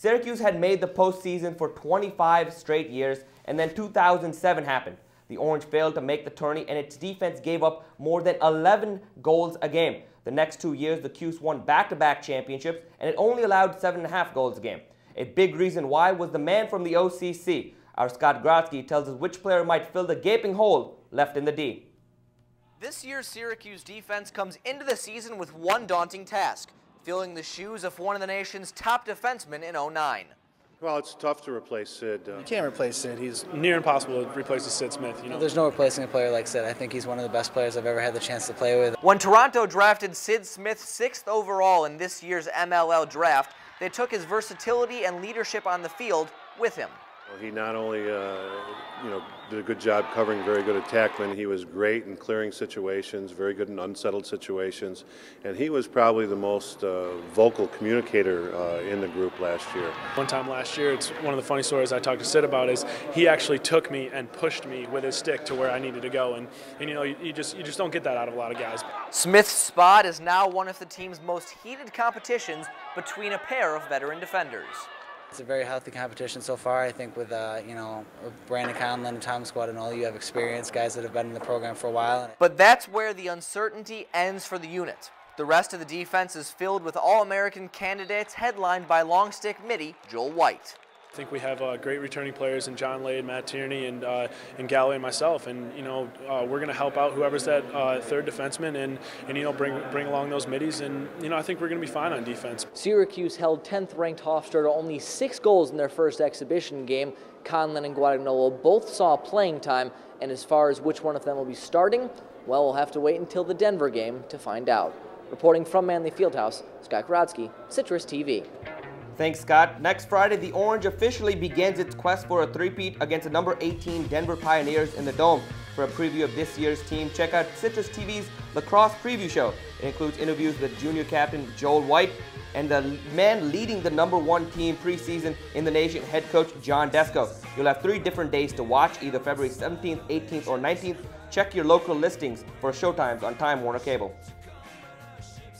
Syracuse had made the postseason for 25 straight years, and then 2007 happened. The Orange failed to make the tourney, and its defense gave up more than 11 goals a game. The next 2 years, the Cuse won back-to-back championships, and it only allowed 7.5 goals a game. A big reason why was the man from the OCC. Our Scott Grodsky tells us which player might fill the gaping hole left in the D. This year's Syracuse defense comes into the season with one daunting task: filling the shoes of one of the nation's top defensemen in '09. Well, it's tough to replace Sid. You can't replace Sid. He's near impossible to replace Sid Smith. There's no replacing a player like Sid. I think he's one of the best players I've ever had the chance to play with. When Toronto drafted Sid Smith 6th overall in this year's MLL draft, they took his versatility and leadership on the field with him. Well, he not only did a good job covering very good attackmen, he was great in clearing situations, very good in unsettled situations, and he was probably the most vocal communicator in the group last year. One time last year, it's one of the funny stories I talked to Sid about, is he actually took me and pushed me with his stick to where I needed to go, and you just don't get that out of a lot of guys. Smith's spot is now one of the team's most heated competitions between a pair of veteran defenders. It's a very healthy competition so far. I think with Brandon Conlon and Thomas Guadagnolo, you have experience, guys that have been in the program for a while. But that's where the uncertainty ends for the unit. The rest of the defense is filled with All-American candidates headlined by long stick midi Joel White. I think we have great returning players in John Lade, Matt Tierney, and Galloway and myself, and we're going to help out whoever's that third defenseman, and bring along those middies, and I think we're going to be fine on defense. Syracuse held 10th ranked Hofstra to only 6 goals in their first exhibition game. Conlon and Guadagnolo both saw playing time, and as far as which one of them will be starting, well, we'll have to wait until the Denver game to find out. Reporting from Manley Fieldhouse, Scott Grodsky, CitrusTV. Thanks, Scott. Next Friday, the Orange officially begins its quest for a three-peat against the number 18 Denver Pioneers in the Dome. For a preview of this year's team, check out Citrus TV's lacrosse preview show. It includes interviews with junior captain Joel White and the man leading the #1 team preseason in the nation, head coach John Desko. You'll have 3 different days to watch, either February 17th, 18th, or 19th. Check your local listings for showtimes on Time Warner Cable.